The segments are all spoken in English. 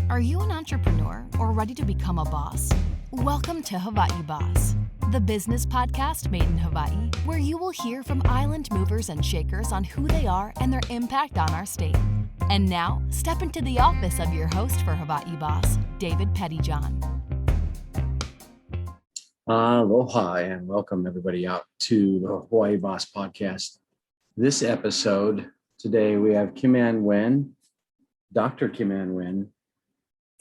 Are you an entrepreneur or ready to become a boss? Welcome to Hawaii Boss, the business podcast made in Hawaii, where you will hear from island movers and shakers on who they are and their impact on our state. And now, step into the office of your host for Hawaii Boss, David Pettijohn. Aloha and welcome everybody out to the Hawaii Boss podcast. This episode, today we have Kim-Anh Nguyen, Dr. Kim-Anh Nguyen,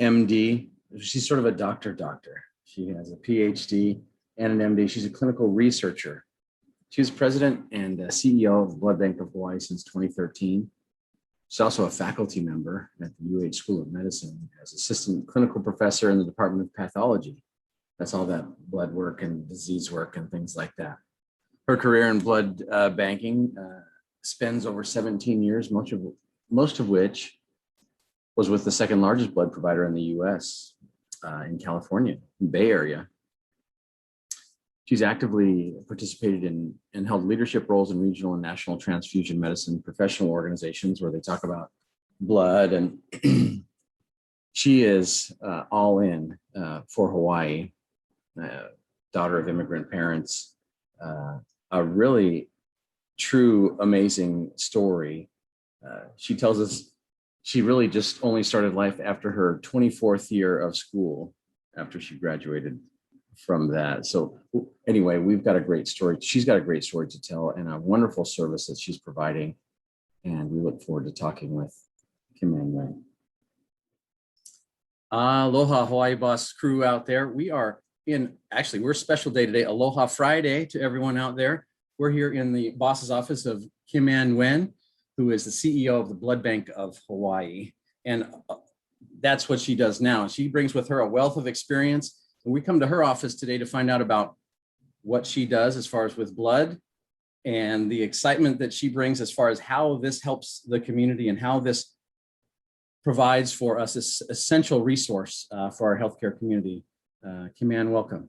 MD. She's sort of a doctor. She has a PhD and an MD. She's a clinical researcher. She was president and CEO of the Blood Bank of Hawaii since 2013. She's also a faculty member at the UH School of Medicine as assistant clinical professor in the Department of Pathology. That's all that blood work and disease work and things like that. Her career in blood banking spans over 17 years, most of which was with the second largest blood provider in the U.S. In California, in the Bay Area. She's actively participated in and held leadership roles in regional and national transfusion medicine professional organizations where they talk about blood, and she is all in for Hawaii. Daughter of immigrant parents, a really true, amazing story. She tells us she really just only started life after her 24th year of school, after she graduated from that. So anyway, we've got a great story. She's got a great story to tell and a wonderful service that she's providing. And we look forward to talking with Kim-Anh Nguyen. Aloha Hawaii Boss crew out there. We're a special day today. Aloha Friday to everyone out there. We're here in the boss's office of Kim-Anh Nguyen, who is the CEO of the Blood Bank of Hawaii. And that's what she does now. She brings with her a wealth of experience. And we come to her office today to find out about what she does as far as with blood and the excitement that she brings as far as how this helps the community and how this provides for us this essential resource for our healthcare community. Kim-Anh, welcome.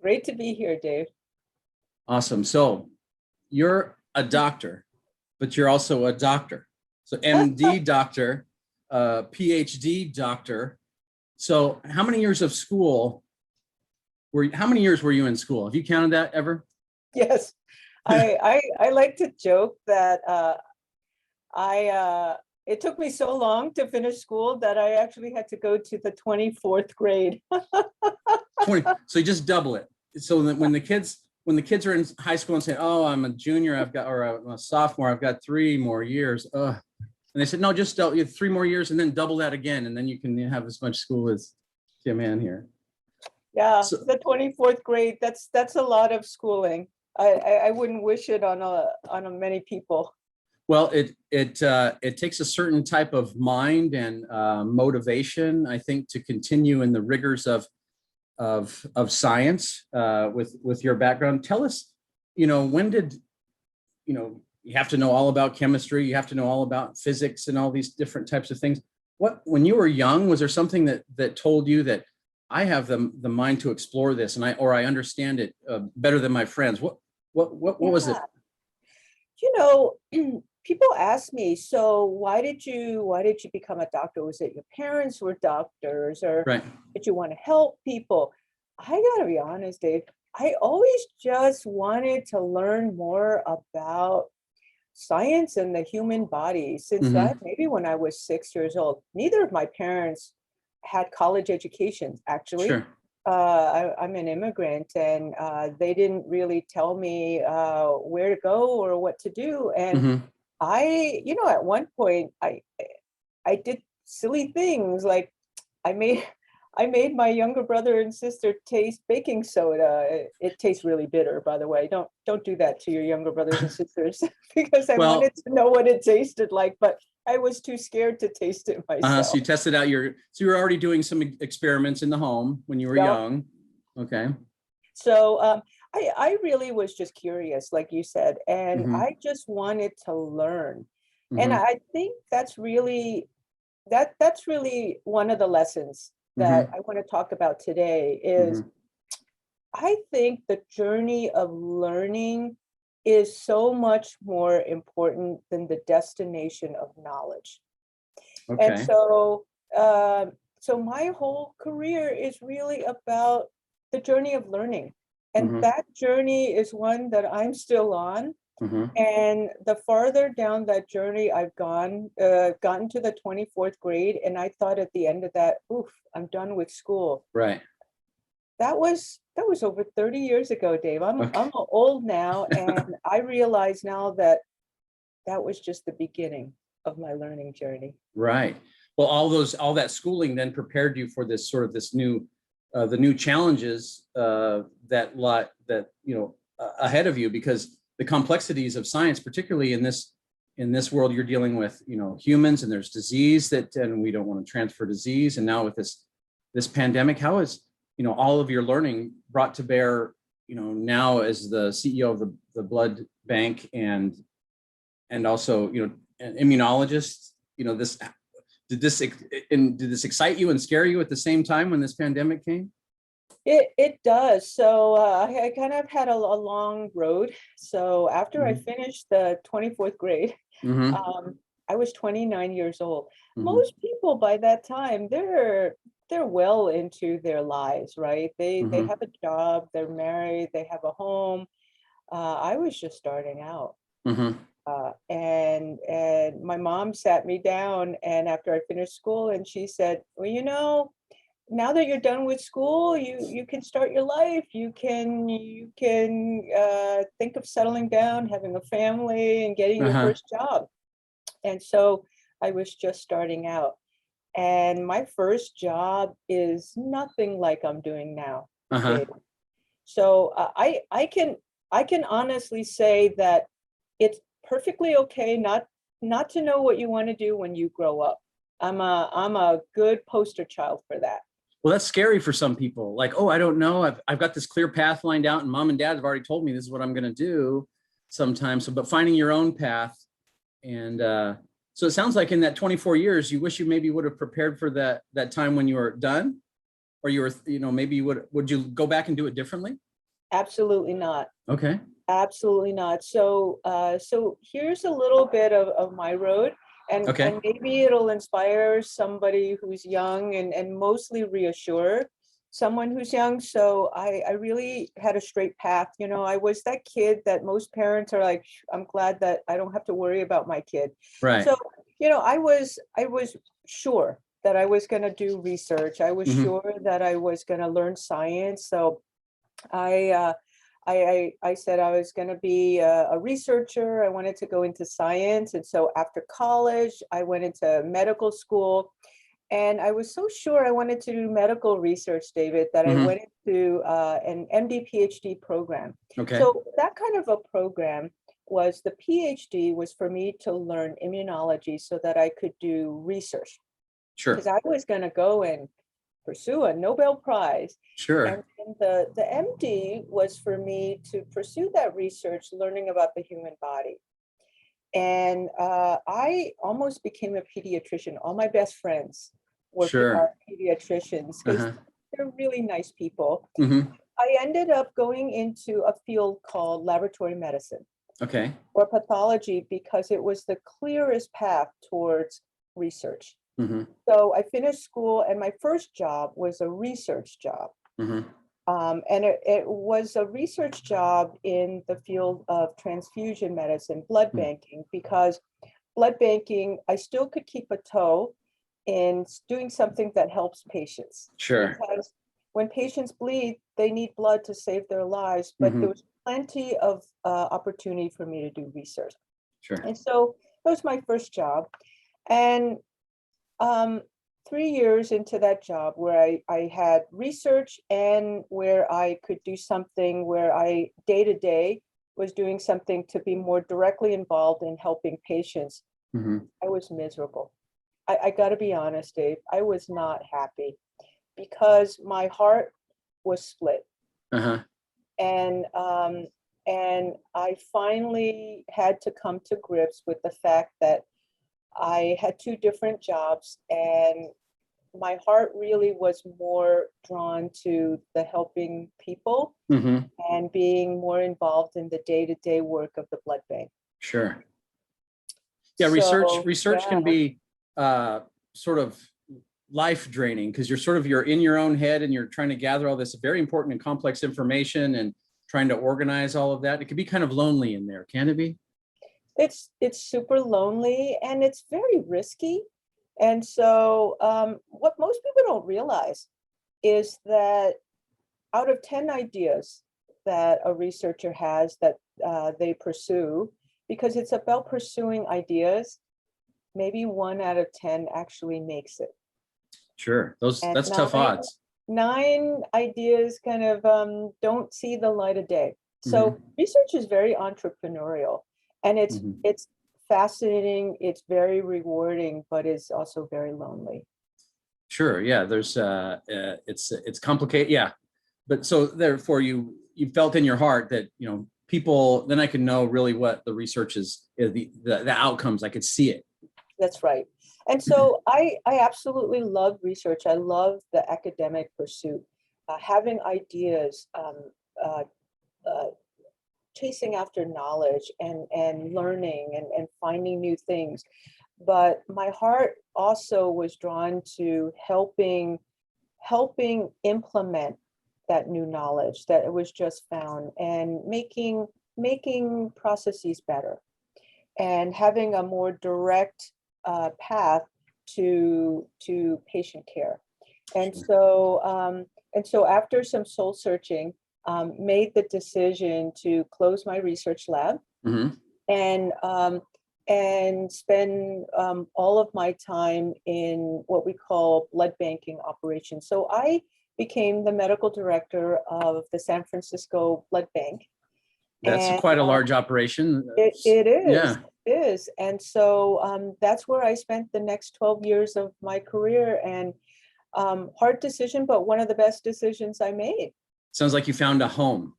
Great to be here, Dave. Awesome. So you're a doctor, but you're also a doctor. So MD doctor, PhD doctor. So how many years of school how many years were you in school? Have you counted that ever? Yes. I like to joke that it took me so long to finish school that I actually had to go to the 24th grade. 20. So you just double it. So that when the kids are in high school and say, "Oh, I'm a junior, or a sophomore, I've got 3 more years." And they said, "No, just 3 more years and then double that again, and then you can have as much school as Kim-Anh here." Yeah, so, the 24th grade. That's a lot of schooling. I wouldn't wish it on many people. Well, it takes a certain type of mind and motivation, I think, to continue in the rigors of science with your background. Tell us, when did, you have to know all about chemistry, you have to know all about physics and all these different types of things. When you were young, was there something that told you that I have the mind to explore this and I understand it better than my friends? What was it? People ask me, so why did you become a doctor? Was it your parents were doctors, or right. Did you want to help people? I gotta be honest, Dave. I always just wanted to learn more about science and the human body since maybe when I was 6 years old. Neither of my parents had college educations, actually. Sure. I'm an immigrant, and they didn't really tell me where to go or what to do. And at one point, I did silly things like I made my younger brother and sister taste baking soda. It tastes really bitter, by the way. Don't do that to your younger brothers and sisters because I wanted to know what it tasted like, but I was too scared to taste it myself. So you tested out you were already doing some experiments in the home when you were young. Okay. So I really was just curious, like you said, and I just wanted to learn. And I think that's really one of the lessons that I want to talk about today is I think the journey of learning is so much more important than the destination of knowledge. Okay. And so so my whole career is really about the journey of learning. And Mhm. that journey is one that I'm still on. Mhm. And the farther down that journey I've gotten to the 24th grade, and I thought at the end of that, oof, I'm done with school. Right. That was over 30 years ago, Dave. I'm Okay. old now, and I realize now that that was just the beginning of my learning journey. Right. Well, all that schooling then prepared you for this sort of this new, the new challenges that ahead of you, because the complexities of science, particularly in this world, you're dealing with humans, and there's disease and we don't want to transfer disease, and now with this pandemic, how is all of your learning brought to bear now as the CEO of the blood bank and also an immunologist? This did this excite you and scare you at the same time when this pandemic came? It does. So I kind of had a long road. So after I Mhm. finished the 24th grade, Mhm. I was 29 years old. Mhm. Most people by that time, they're well into their lives, right? They Mhm. have a job, they're married, they have a home. I was just starting out. Mhm. And my mom sat me down, and after I finished school, and she said, well, now that you're done with school, you can start your life. You can think of settling down, having a family, and getting your Uh-huh. first job. And so I was just starting out, and my first job is nothing like I'm doing now, Uh-huh. Dave. So I can honestly say that it's perfectly okay not to know what you want to do when you grow up. I'm a good poster child for that. Well, that's scary for some people. Like, oh, I don't know. I've got this clear path lined out, and mom and dad have already told me this is what I'm going to do sometimes. So, but finding your own path. And so it sounds like in that 24 years, you wish you maybe would have prepared for that time when you were done, or you were, maybe you would you go back and do it differently? Absolutely not. Okay. Absolutely not. So here's a little bit of my road, and Okay. maybe it'll inspire somebody who's young, and mostly reassure someone who's young. So I really had a straight path. I was that kid that most parents are like, I'm glad that I don't have to worry about my kid. Right. So, I was sure that I was going to do research. I was Mhm. sure that I was going to learn science. So I I said I was going to be a researcher. I wanted to go into science. And so after college, I went into medical school. And I was so sure I wanted to do medical research, David, that I Mhm. went into an MD PhD program. Okay. So that kind of a program was, the PhD was for me to learn immunology so that I could do research, because Sure. I was going to go and pursue a Nobel Prize. Sure. And the MD was for me to pursue that research, learning about the human body. And I almost became a pediatrician. All my best friends are Sure. pediatricians because Uh-huh. they're really nice people. Mhm. I ended up going into a field called laboratory medicine Okay. or pathology because it was the clearest path towards research. Mhm. So I finished school, and my first job was a research job. Mhm. And it was a research job in the field of transfusion medicine, blood Mhm. banking, because blood banking, I still could keep a toe in doing something that helps patients. Sure. Because when patients bleed, they need blood to save their lives, but there Mhm. was plenty of opportunity for me to do research. Sure. And so that was my first job. And um, 3 years into that job, where I had research and where I could do something where I day to day was doing something to be more directly involved in helping patients, Mhm. I was miserable. I got to be honest, Dave, I was not happy because my heart was split. Uh-huh. And I finally had to come to grips with the fact that I had two different jobs, and my heart really was more drawn to the helping people Mhm. and being more involved in the day-to-day work of the blood bank. Sure. Yeah, research So, research yeah, can be sort of life draining because you're in your own head and you're trying to gather all this very important and complex information and trying to organize all of that. It can be kind of lonely in there, can it be? It's super lonely and it's very risky. And so what most people don't realize is that out of 10 ideas that a researcher has that they pursue, because it's about pursuing ideas, maybe 1 out of 10 actually makes it. Sure. And That's tough odds. 9 ideas kind of don't see the light of day. So research is very entrepreneurial, and it's fascinating, it's very rewarding, but it's also very lonely. Sure. Yeah. There's it's complicated. Yeah. But so therefore you felt in your heart that, people, then I can know really what the research is, the outcomes. I could see it. That's right. And so I absolutely love research. I love the academic pursuit, having ideas, chasing after knowledge and learning and finding new things. But my heart also was drawn to helping implement that new knowledge that was just found and making processes better and having a more direct path to patient care. And so after some soul searching, made the decision to close my research lab and spend all of my time in what we call blood banking operations. So I became the medical director of the San Francisco Blood Bank. That's quite a large operation. It is. Yeah. It is. And so that's where I spent the next 12 years of my career, and hard decision, but one of the best decisions I made. Sounds like you found a home.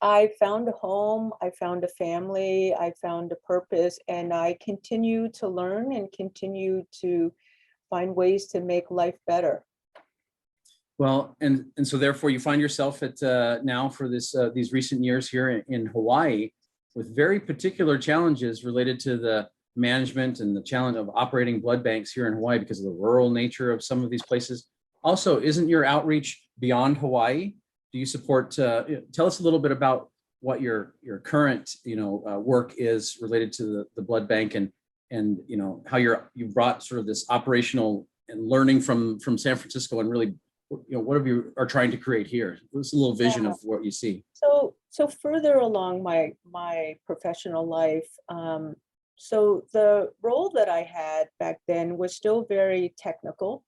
I found a home, I found a family, I found a purpose, and I continue to learn and continue to find ways to make life better. Well, and so therefore you find yourself at now for these recent years here in Hawaii with very particular challenges related to the management and the challenge of operating blood banks here in Hawaii because of the rural nature of some of these places. Also, isn't your outreach beyond Hawaii? Do you support, tell us a little bit about what your current, work is related to the blood bank and how you brought sort of this operational and learning from San Francisco and really, what you are trying to create here? What's a little vision of what you see? So further along my professional life, so the role that I had back then was still very technical.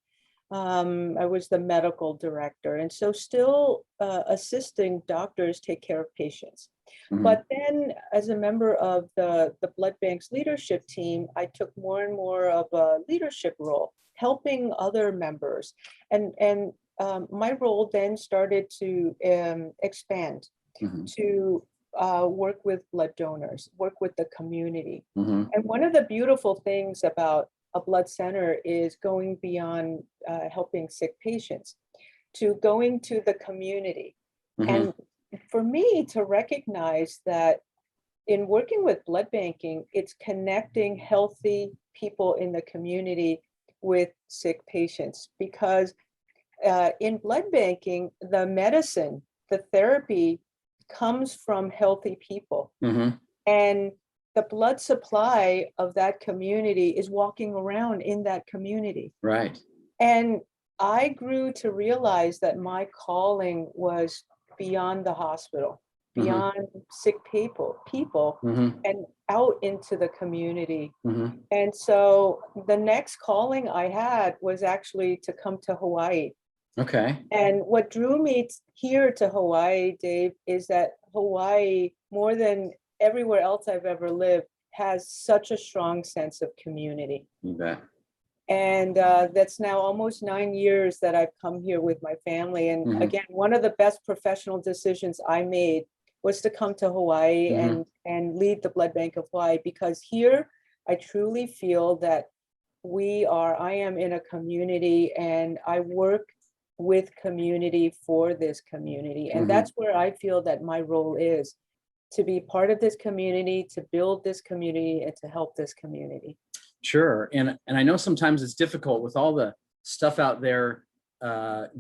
I was the medical director, and so still assisting doctors take care of patients. But then as a member of the blood bank's leadership team, I took more and more of a leadership role, helping other members. And my role then started to expand to work with blood donors, work with the community. And one of the beautiful things about a blood center is going beyond helping sick patients to going to the community. And for me to recognize that in working with blood banking, it's connecting healthy people in the community with sick patients, because in blood banking, the medicine, the therapy comes from healthy people. And the blood supply of that community is walking around in that community. Right. And I grew to realize that my calling was beyond the hospital, beyond sick people, and out into the community. And so the next calling I had was actually to come to Hawaii. Okay. And what drew me here to Hawaii, Dave, is that Hawaii, more than everywhere else I've ever lived, has such a strong sense of community. You bet. And that's now almost 9 years that I've come here with my family. And again, one of the best professional decisions I made was to come to Hawaii and lead the Blood Bank of Hawaii, because here I truly feel that I am in a community and I work with community for this community. And that's where I feel that my role is, to be part of this community, to build this community, and to help this community. Sure. And I know sometimes it's difficult with all the stuff out there,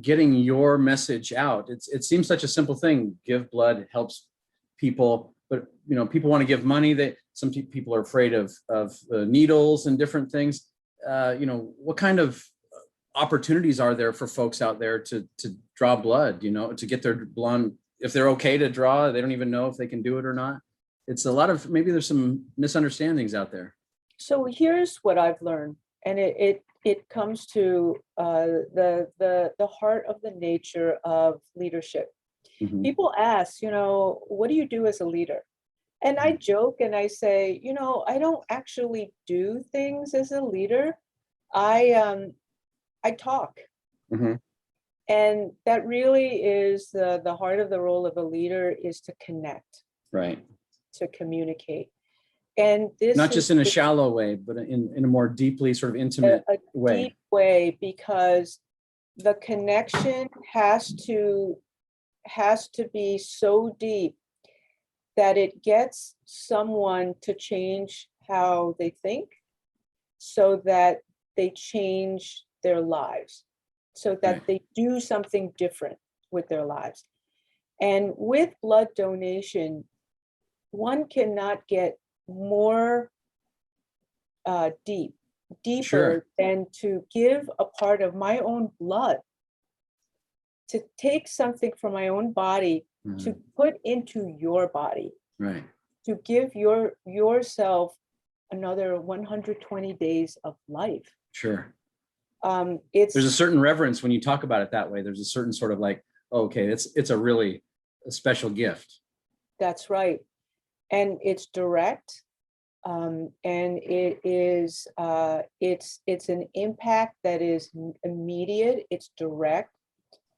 getting your message out. It seems such a simple thing. Give blood helps people, but people want to give money. Some people are afraid of needles and different things. What kind of opportunities are there for folks out there to draw blood? To get their blood, if they're okay to draw, they don't even know if they can do it or not. It's a lot of, maybe there's some misunderstandings out there. So here's what I've learned, and it comes to the heart of the nature of leadership. Mhm. People ask, what do you do as a leader? And I joke and I say, I don't actually do things as a leader. I talk. Mhm. And that really is the heart of the role of a leader, is to connect, Right. to communicate. And this Not just is in a shallow way, but in a more deeply sort of intimate a way. deep way, because the connection has to be so deep that it gets someone to change how they think, so that they change their lives, so that Right. they do something different with their lives. And with blood donation, one cannot get more deeper Sure. than to give a part of my own blood, to take something from my own body, to Mhm. put into your body, Right. to give yourself another 120 days of life. Sure. There's There's a certain reverence when you talk about it that way. There's a certain sort of like, okay, it's a really a special gift. That's right. And it's direct. And it is it's an impact that is immediate, it's direct,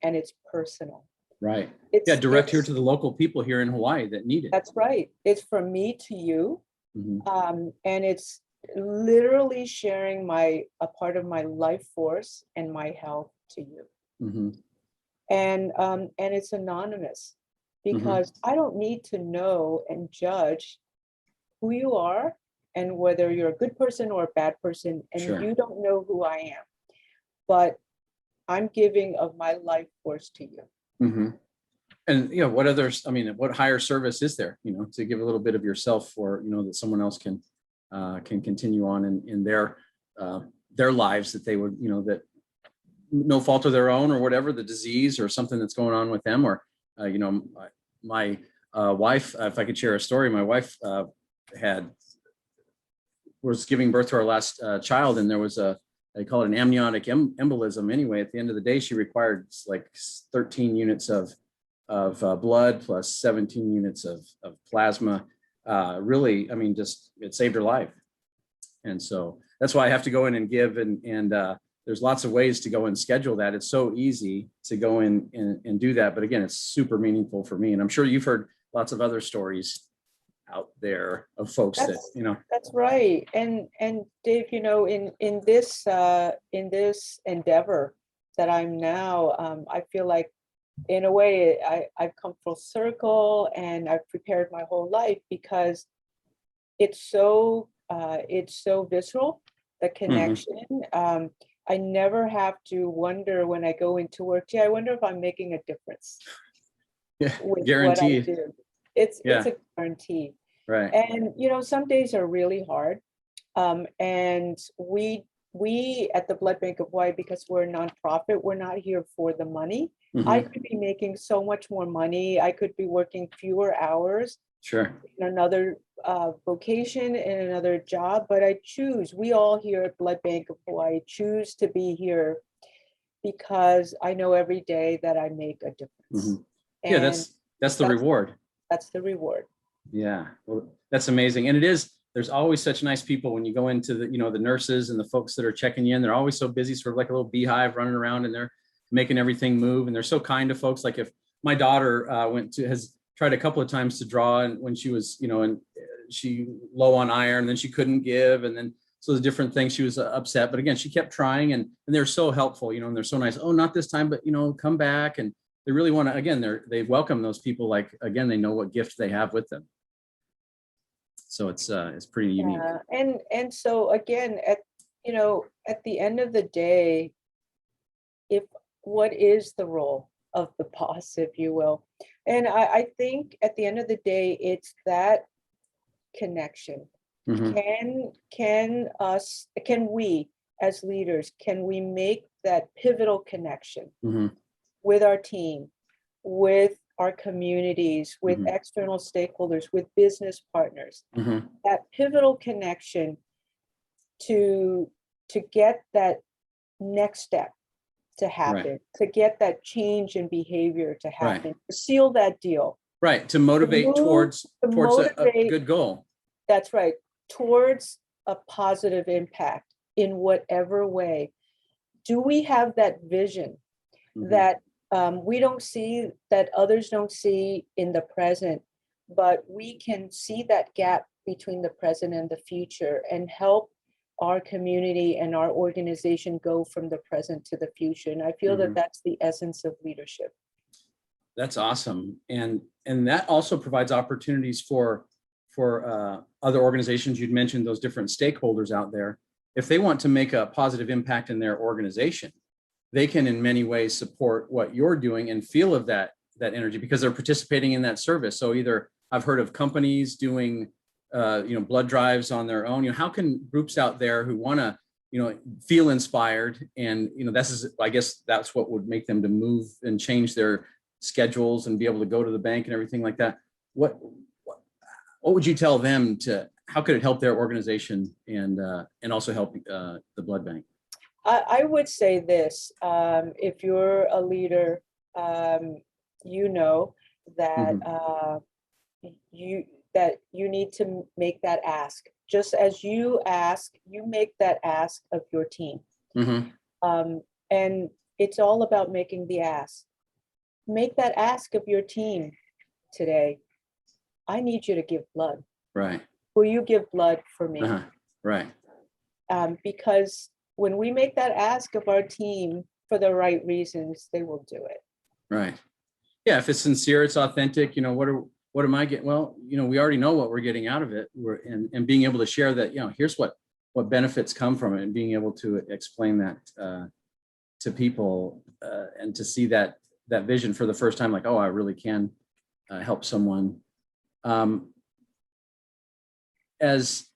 and it's personal. Right. It's Yeah, direct here to the local people here in Hawaii that need it. That's right. It's from me to you. Mhm. And it's literally sharing a part of my life force and my health to you. Mhm. And it's anonymous, Mhm. because I don't need to know and judge who you are and whether you're a good person or a bad person, and Sure. you don't know who I am, but I'm giving of my life force to you. Mhm. And what others? I mean, what higher service is there? To give a little bit of yourself for that someone else can continue on in their lives, that they would that no fault of their own or whatever, the disease or something that's going on with them, or my wife, if I could share a story, my wife was giving birth to our last child, and there was they call it an amniotic embolism. Anyway, at the end of the day, she required like 13 units of blood plus 17 units of plasma. Really, I mean, just it saved her life. And so that's why I have to go in and give. And there's lots of ways to go and schedule that. It's so easy to go in and do that. But again, it's super meaningful for me. And I'm sure you've heard lots of other stories out there of folks That's right. And Dave, in this endeavor that I'm now, I feel like in a way I've come full circle, and I've prepared my whole life, because it's so visceral, the connection. I never have to wonder when I go into work, gee, I wonder if I'm making a difference with guaranteed. what I do. It's a guarantee. Right. And some days are really hard. And we at the Blood Bank of Hawaii, because we're a nonprofit, we're not here for the money. I could be making so much more money. I could be working fewer hours. Sure. In another vocation, in another job, but we all here at Blood Bank of Hawaii choose to be here, because I know every day that I make a difference. Yeah, that's the reward. That's the reward. Yeah, well, that's amazing. And there's always such nice people when you go into the nurses and the folks that are checking you in. They're always so busy, sort of like a little beehive running around, and they're making everything move. And they're so kind to folks. Like if my daughter has tried a couple of times to draw, and when she was, and she low on iron, and then she couldn't give. And then, so the different things, she was upset, but again, she kept trying, and they're so helpful, and they're so nice. Oh, not this time, but come back. And they really want to, again, they welcome those people. Like, again, they know what gift they have with them. So it's pretty unique. Yeah. And so again, at the end of the day, if what is the role of the boss, if you will. And I think at the end of the day, it's that connection. Mhm. Can we as leaders, can we make that pivotal connection Mhm. with our team, with our communities, with Mhm. external stakeholders, with business partners, Mhm. that pivotal connection to get that next step to Right. happen, to get that change in behavior to Right. happen, to seal that deal, Right. To to motivate move, to towards a motivate, good goal. that's right, towards a positive impact in whatever way. Do we have that vision Mhm. that we don't see, that others don't see in the present, but we can see that gap between the present and the future and help our community and our organization go from the present to the future? And I feel that Mhm. that's the essence of leadership. That's awesome. And that also provides opportunities for other organizations. You'd mentioned those different stakeholders out there. If they want to make a positive impact in their organization, they can in many ways support what you're doing and feel of that energy because they're participating in that service. So either I've heard of companies doing blood drives on their own. How can groups out there who want to feel inspired and I guess that's what would make them to move and change their schedules and be able to go to the bank and everything like that. What would you tell them to, how could it help their organization and also help the blood bank? I would say this, if you're a leader, you know that Mm-hmm. you you need to make that ask. Just as you ask, you make that ask of your team. Mm-hmm. And it's all about making the ask. Make that ask of your team today. I need you to give blood. Right. Will you give blood for me? Uh-huh. Right. Because when we make that ask of our team for the right reasons, they will do it. Right. Yeah. If it's sincere, it's authentic. What am I getting? Well, we already know what we're getting out of it. And being able to share that, here's what benefits come from it, and being able to explain that to people and to see that vision for the first time, like, oh, I really can help someone. As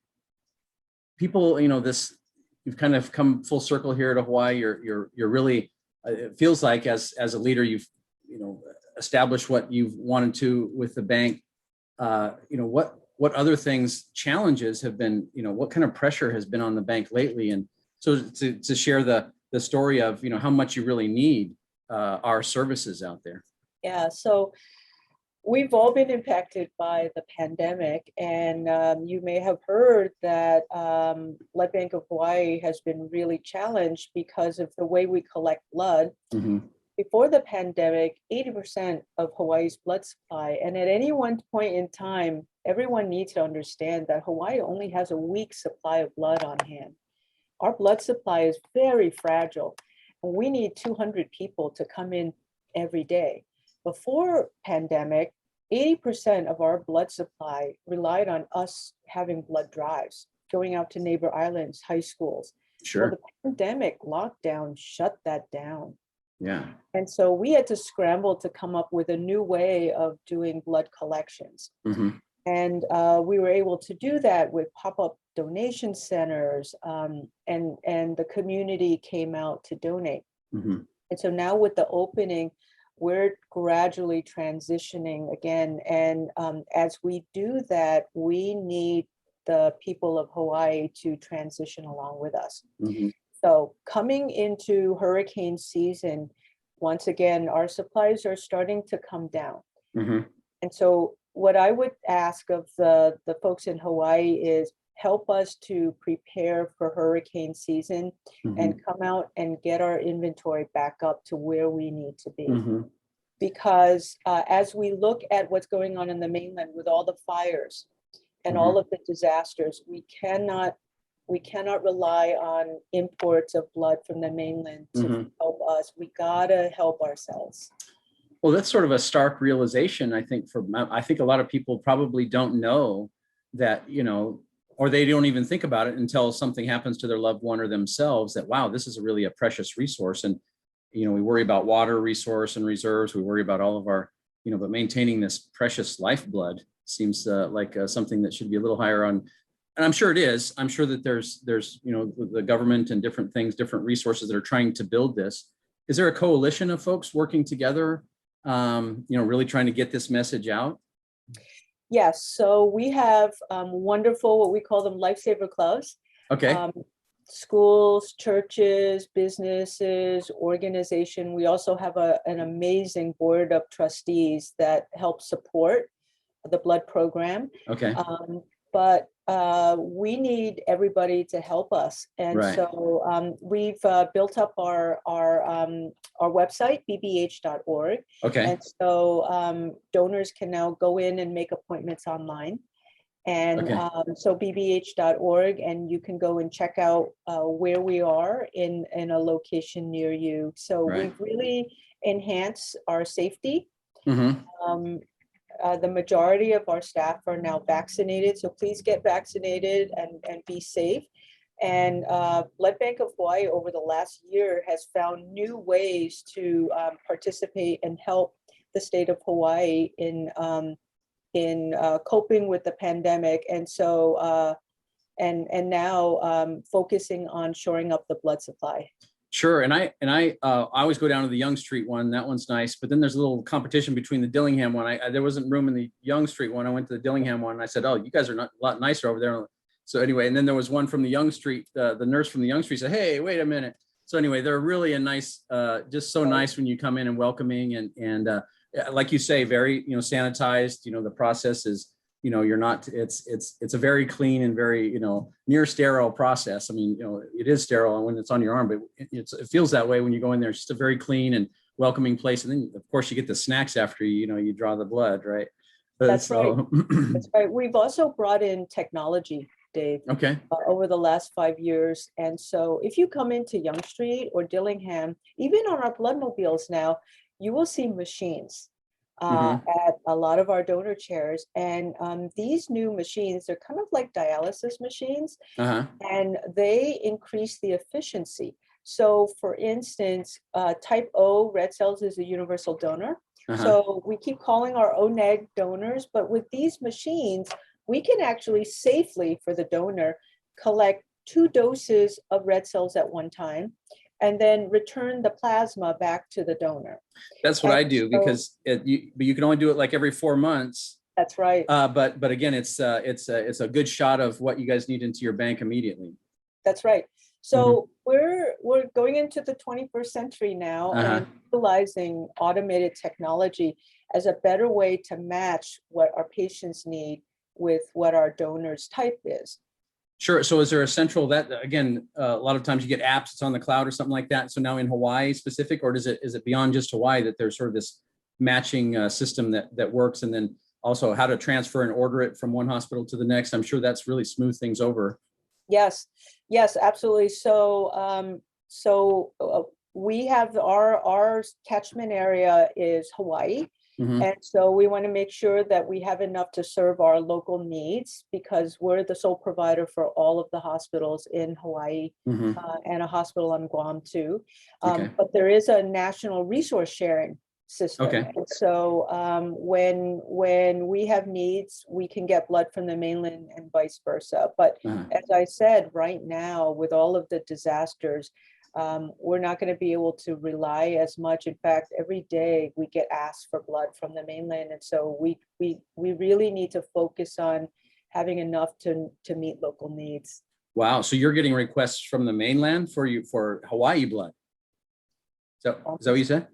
people, you've kind of come full circle here to Hawaii. You're really, it feels like as a leader, you've, established what you've wanted to with the bank. What other things, challenges have been, what kind of pressure has been on the bank lately? And so to share the story of, how much you really need our services out there. Yeah, so we've all been impacted by the pandemic, and you may have heard that Blood Bank of Hawaii has been really challenged because of the way we collect blood. Mm-hmm. Before the pandemic, 80% of Hawaii's blood supply, and at any one point in time, everyone needs to understand that Hawaii only has a week's supply of blood on hand. Our blood supply is very fragile, and we need 200 people to come in every day. Before pandemic, 80% of our blood supply relied on us having blood drives, going out to neighbor islands, high schools. Sure. Well, the pandemic lockdown shut that down. Yeah. And so we had to scramble to come up with a new way of doing blood collections. Mm-hmm. And we were able to do that with pop-up donation centers, and the community came out to donate. Mm-hmm. And so now with the opening, we're gradually transitioning again. And as we do that, we need the people of Hawaii to transition along with us. Mm-hmm. So coming into hurricane season, once again, our supplies are starting to come down. Mm-hmm. And so what I would ask of the folks in Hawaii is help us to prepare for hurricane season. Mm-hmm. and come out and get our inventory back up to where we need to be. Mm-hmm. Because as we look at what's going on in the mainland with all the fires and mm-hmm. all of the disasters, we cannot rely on imports of blood from the mainland to mm-hmm. help us. We gotta help ourselves. Well, that's sort of a stark realization, I think a lot of people probably don't know that, or they don't even think about it until something happens to their loved one or themselves, that, wow, this is really a precious resource. And we worry about water resource and reserves. We worry about all of our, but maintaining this precious lifeblood seems like something that should be a little higher on. And I'm sure it is. I'm sure that there's the government and different things, different resources that are trying to build this. Is there a coalition of folks working together, really trying to get this message out? Yes. So we have wonderful, what we call them lifesaver clubs. Okay. Schools, churches, businesses, organization. We also have an amazing board of trustees that help support the blood program. Okay. But we need everybody to help us, and right. So we've built up our website, bbh.org. Okay. And so donors can now go in and make appointments online. And okay. So bbh.org, and you can go and check out where we are in a location near you. So right. we've really enhanced our safety. Mm-hmm. The majority of our staff are now vaccinated, so please get vaccinated and be safe. And Blood Bank of Hawaii over the last year has found new ways to participate and help the state of Hawaii in coping with the pandemic. And so and now focusing on shoring up the blood supply. Sure. And I always go down to the Young Street one. That one's nice. But then there's a little competition between the Dillingham one. There wasn't room in the Young Street one. I went to the Dillingham one and I said, oh, you guys are a lot nicer over there. So anyway, and then there was one from the Young Street. The nurse from the Young Street said, hey, wait a minute. So anyway, they're really a nice, just so nice when you come in and welcoming and like you say, very, sanitized. The process is, you're not, it's a very clean and very, near sterile process. I mean, it is sterile when it's on your arm, but it feels that way when you go in there. It's just a very clean and welcoming place. And then of course you get the snacks after you draw the blood, right? That's right. That's right. We've also brought in technology, Dave, okay. Over the last 5 years. And so if you come into Young Street or Dillingham, even on our blood mobiles now, you will see machines at a lot of our donor chairs. And these new machines, they're kind of like dialysis machines, and they increase the efficiency. So for instance, type O red cells is a universal donor. So we keep calling our O-neg donors, but with these machines, we can actually safely, for the donor, collect 2 doses of red cells at one time, and then return the plasma back to the donor. That's what I do, because you can only do it like every 4 months. That's right. But again, it's a good shot of what you guys need into your bank immediately. That's right. So we're going into the 21st century now, and utilizing automated technology as a better way to match what our patients need with what our donors type is. Sure. So is there a central that, again, a lot of times you get apps, it's on the cloud or something like that. So now in Hawaii specific, or is it beyond just Hawaii that there's sort of this matching system that works, and then also how to transfer and order it from one hospital to the next? I'm sure that's really smooth things over. Yes, absolutely. So we have our catchment area is Hawaii. And so we want to make sure that we have enough to serve our local needs, because we're the sole provider for all of the hospitals in Hawaii and a hospital on Guam too. But there is a national resource sharing system. And so when we have needs, we can get blood from the mainland and vice versa. But as I said, right now, with all of the disasters, we're not going to be able to rely as much. In fact, every day we get asked for blood from the mainland. And so we really need to focus on having enough to meet local needs. Wow. So you're getting requests from the mainland for Hawaii blood. So is that what you said?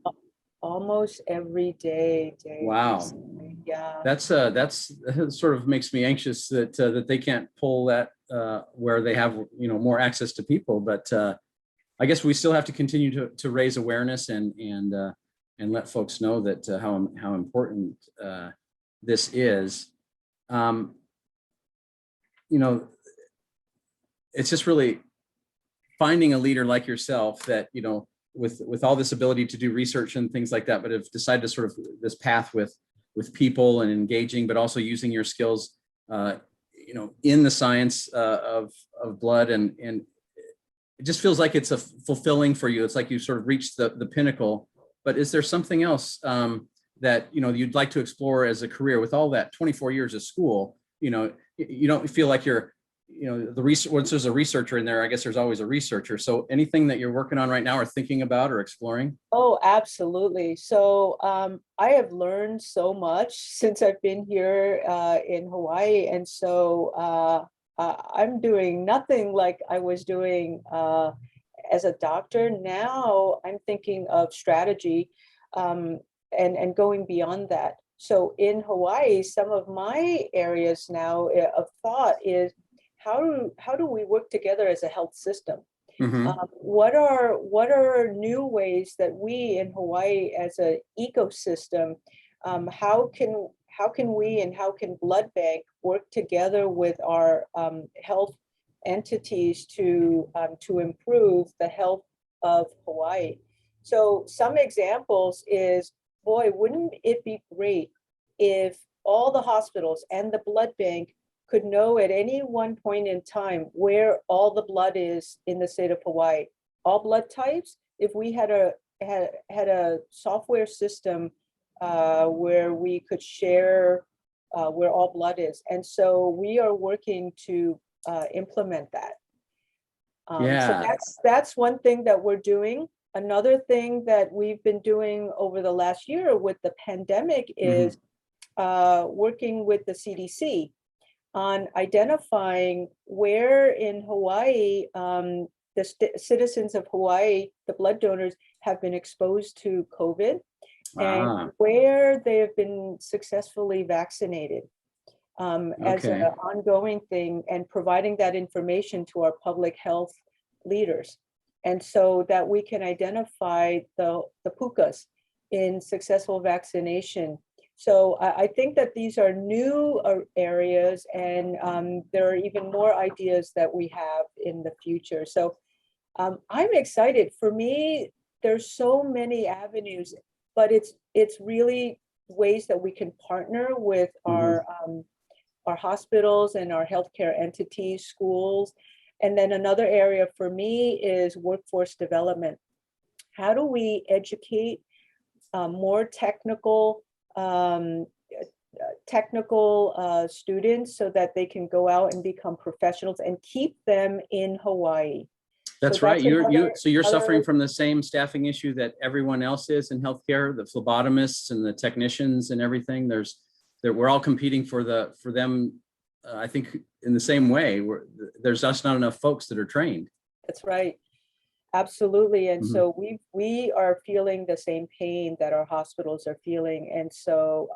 Almost every day, Dave. Wow. Yeah. That's sort of makes me anxious that they can't pull that where they have, more access to people. But I guess we still have to continue to raise awareness and let folks know that how important this is. It's just really finding a leader like yourself that, with all this ability to do research and things like that, but have decided to sort of this path with people and engaging, but also using your skills, in the science of blood and it just feels like it's a fulfilling for you. It's like you sort of reached the pinnacle. But is there something else that you'd like to explore as a career with all that 24 years of school? You don't feel like you're the research. Once there's a researcher in there, I guess there's always a researcher. So anything that you're working on right now or thinking about or exploring? Oh, absolutely. So I have learned so much since I've been here in Hawaii. And so I'm doing nothing like I was doing as a doctor. Now I'm thinking of strategy and going beyond that. So in Hawaii, some of my areas now of thought is how do we work together as a health system? Mm-hmm. What are new ways that we in Hawaii as an ecosystem, how can we and how can blood bank work together with our health entities to improve the health of Hawaii? So some examples is, boy, wouldn't it be great if all the hospitals and the blood bank could know at any one point in time where all the blood is in the state of Hawaii, all blood types. If we had a software system where we could share where all blood is, and so we are working to implement that. So that's one thing that we're doing. Another thing that we've been doing over the last year with the pandemic is working with the CDC on identifying where in Hawaii the citizens of Hawaii, the blood donors, have been exposed to COVID and where they have been successfully vaccinated as an ongoing thing, and providing that information to our public health leaders. And so that we can identify the pukas in successful vaccination. So I think that these are new areas, and there are even more ideas that we have in the future. So I'm excited. For me, there's so many avenues, but it's really ways that we can partner with our hospitals and our healthcare entities, schools. And then another area for me is workforce development. How do we educate more technical students so that they can go out and become professionals and keep them in Hawaii? That's right. You're suffering from the same staffing issue that everyone else is in healthcare, the phlebotomists and the technicians and everything. We're all competing for them. I think in the same way, there's just not enough folks that are trained. That's right. Absolutely. And so we are feeling the same pain that our hospitals are feeling. And so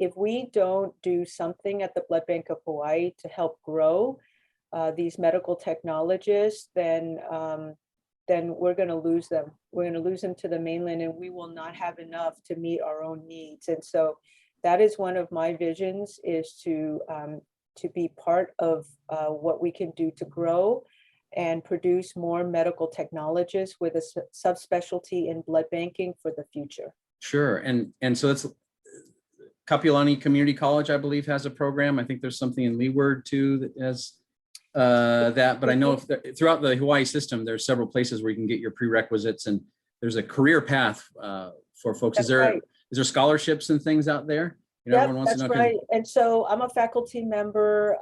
if we don't do something at the Blood Bank of Hawaii to help grow these medical technologists, then we're going to lose them. We're going to lose them to the mainland, and we will not have enough to meet our own needs. And so that is one of my visions, is to be part of what we can do to grow and produce more medical technologists with a subspecialty in blood banking for the future. Sure. And so that's Kapiolani Community College, I believe, has a program. I think there's something in Leeward too that has that, but I know throughout the Hawaii system, there's several places where you can get your prerequisites, and there's a career path for folks. Is there scholarships and things out there? Yeah, that's right. And so I'm a faculty member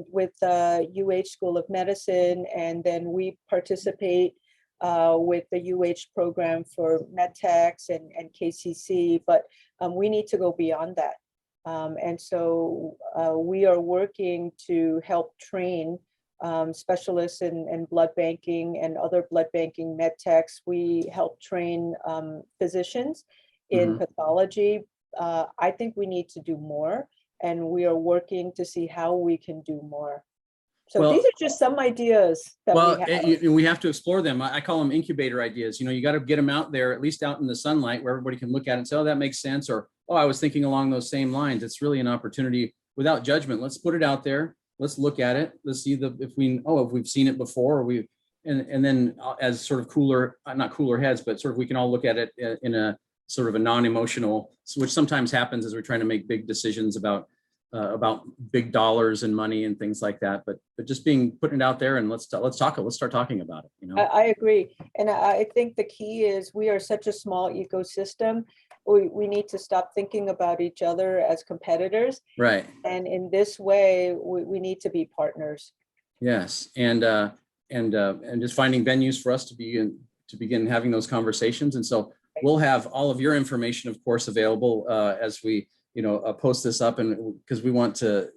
with the UH School of Medicine, and then we participate with the UH program for MedTechs and KCC, but we need to go beyond that. And so we are working to help train specialists in blood banking and other blood banking MedTechs. We help train physicians in pathology. I think we need to do more, and we are working to see how we can do more. So these are just some ideas that we have. We have to explore them. I call them incubator ideas. You got to get them out there, at least out in the sunlight, where everybody can look at it and say, oh, that makes sense. Or, oh, I was thinking along those same lines. It's really an opportunity without judgment. Let's put it out there. Let's look at it. Let's see if we've seen it before, or and then as sort of not cooler heads, but sort of we can all look at it in a sort of a non-emotional, which sometimes happens as we're trying to make big decisions about about big dollars and money and things like that, but just putting it out there, and let's start talking about it. You know, I agree. And I think the key is we are such a small ecosystem. We need to stop thinking about each other as competitors. right? And in this way, we need to be partners. Yes, and just finding venues for us to begin having those conversations. And so we'll have all of your information, of course, available as we post this up, and because we want to,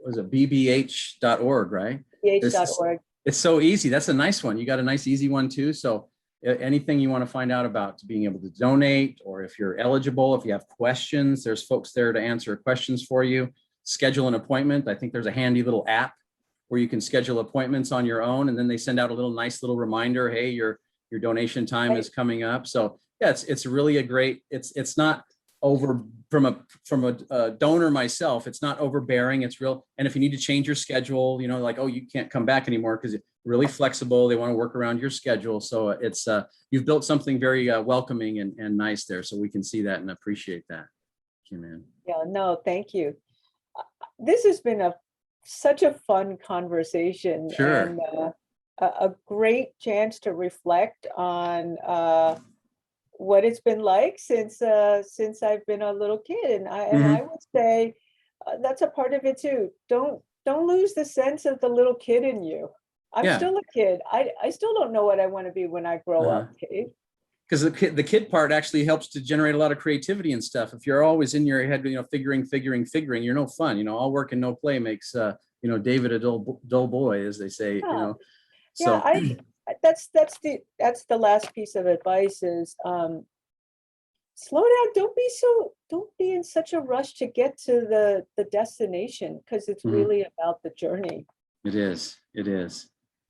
was it bbh.org, right? bbh.org. It's so easy. That's a nice one. You got a nice easy one too. So anything you want to find out about being able to donate, or if you're eligible, if you have questions, there's folks there to answer questions for you. Schedule an appointment. I think there's a handy little app where you can schedule appointments on your own, and then they send out a nice little reminder, hey, your donation time is coming up. So yeah, it's really a great, it's not over from a donor myself, it's not overbearing, it's real. And if you need to change your schedule, like, oh, you can't come back anymore, because it's really flexible, they want to work around your schedule. So it's you've built something very welcoming and nice there, so we can see that and appreciate that. Kim-Anh. Yeah, no, thank you. This has been such a fun conversation. Sure. And a great chance to reflect on what it's been like since I've been a little kid. And I would say that's a part of it too. Don't lose the sense of the little kid in you. I'm still a kid. I still don't know what I want to be when I grow up, Kate. Because the kid part actually helps to generate a lot of creativity and stuff. If you're always in your head, figuring, you're no fun. All work and no play makes David a dull boy, as they say. Yeah. So Yeah, that's the last piece of advice is slow down. Don't be in such a rush to get to the destination, because it's really about the journey. It is.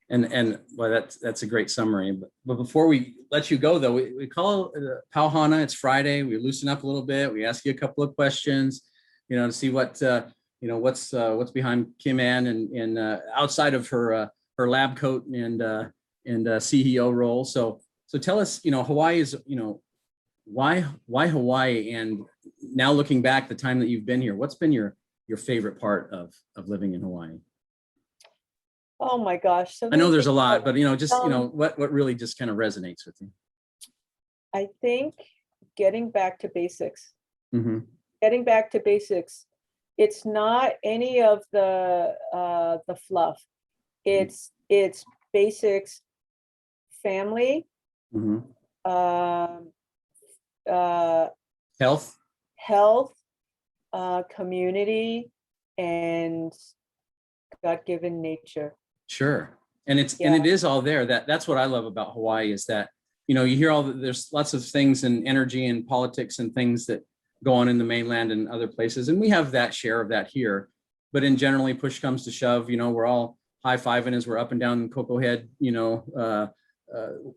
And well, that's a great summary. But before we let you go, though, we call Pauhana. It's Friday. We loosen up a little bit. We ask you a couple of questions, to see what what's behind Kim-Anh and outside of her lab coat and CEO role. So tell us, Hawaii is, why Hawaii? And now looking back, the time that you've been here, what's been your favorite part of living in Hawaii? Oh my gosh. So I know there's a lot, but what really just kind of resonates with you? I think getting back to basics. Mm-hmm. Getting back to basics. It's not any of the fluff. It's basics, family, health, community, and God-given nature. Sure. And it is all there. That's what I love about Hawaii, is that, you hear there's lots of things and energy and politics and things that go on in the mainland and other places. And we have that share of that here. But in generally, push comes to shove, we're all high-fiving as we're up and down Cocoa Head,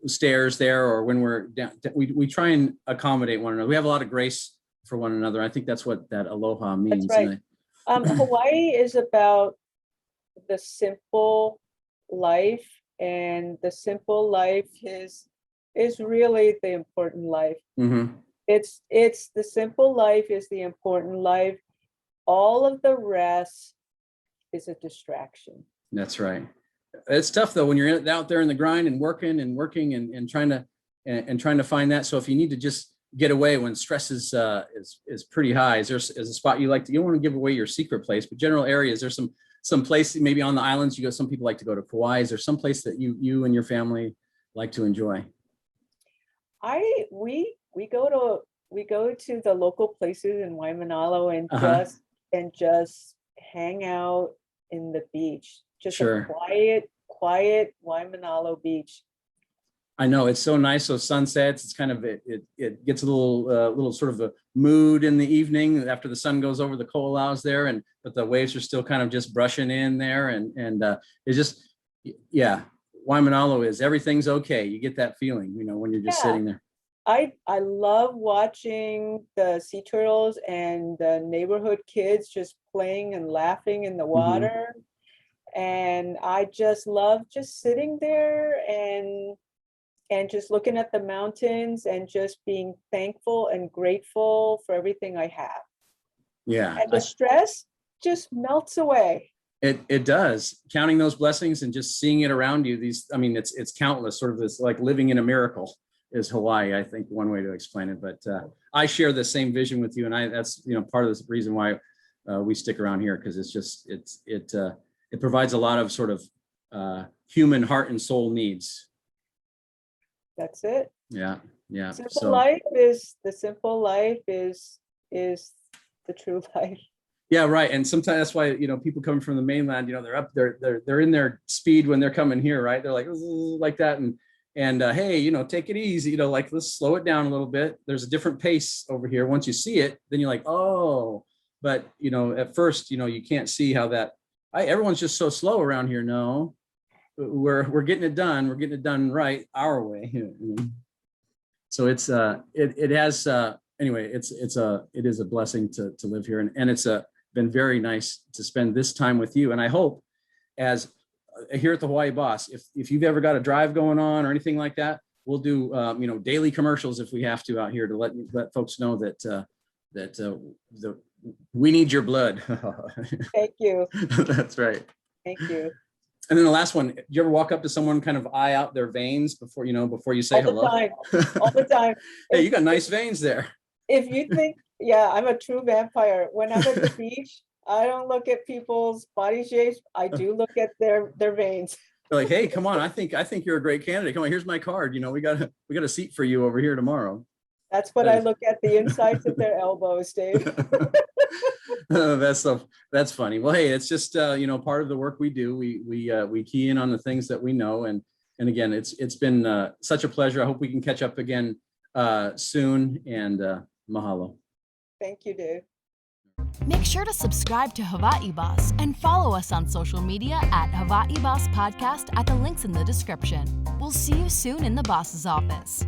stairs there, or when we're down, we try and accommodate one another. We have a lot of grace for one another. I think that's what that aloha means. That's right. Hawaii is about the simple life, and the simple life is really the important life. It's the simple life is the important life. All of the rest is a distraction. That's right. It's tough though when you're out there in the grind and working and trying to find that. So if you need to just get away when stress is pretty high, is a spot you like to? You don't want to give away your secret place, but general areas. There's some place maybe on the islands you go. Some people like to go to Kauai. Is there some place that you and your family like to enjoy? We go to the local places in Waimanalo and just hang out in the beach. Just a quiet Waimanalo beach. I know, it's so nice. So sunsets, it's kind of it gets a little sort of a mood in the evening after the sun goes over the ko'olaus there, but the waves are still kind of just brushing in there, and it's just Waimanalo is everything's okay. You get that feeling, when you're just sitting there. I love watching the sea turtles and the neighborhood kids just playing and laughing in the water. And I just love just sitting there and just looking at the mountains and just being thankful and grateful for everything I have. Yeah. And the stress, just melts away. It does. Counting those blessings and just seeing it around you. It's countless. Sort of this like living in a miracle is Hawaii. I think one way to explain it. But I share the same vision with you, and that's part of the reason why we stick around here, because it provides a lot of sort of human heart and soul needs. That's it. Yeah. Simple life is the true life. Yeah, right. And sometimes that's why, people coming from the mainland, they're up there, they're in their speed when they're coming here, right? They're like that. And hey, take it easy, like, let's slow it down a little bit. There's a different pace over here. Once you see it, then you're like, oh, but at first, you can't see how everyone's just so slow around here. No, we're getting it done. We're getting it done right our way. So it is a blessing to live here. And it's been very nice to spend this time with you. And I hope, as here at the Hawaii Boss, if you've ever got a drive going on or anything like that, we'll do daily commercials if we have to out here to let folks know that we need your blood. Thank you. That's right. Thank you. And then the last one, you ever walk up to someone, kind of eye out their veins before you say hello? All the time. Hey, you got nice veins there. If you think, yeah, I'm a true vampire. When I'm at the beach, I don't look at people's body shapes. I do look at their veins. They're like, hey, come on, I think you're a great candidate. Come on, here's my card. We got a seat for you over here tomorrow. That's what I look at, the insides of their elbows, Dave. That's funny. Well, hey, it's just part of the work we do. We key in on the things that we know, and again, it's been such a pleasure. I hope we can catch up again soon. And mahalo. Thank you, Dave. Make sure to subscribe to Hawaii Boss and follow us on social media at Hawaii Boss Podcast at the links in the description. We'll see you soon in the boss's office.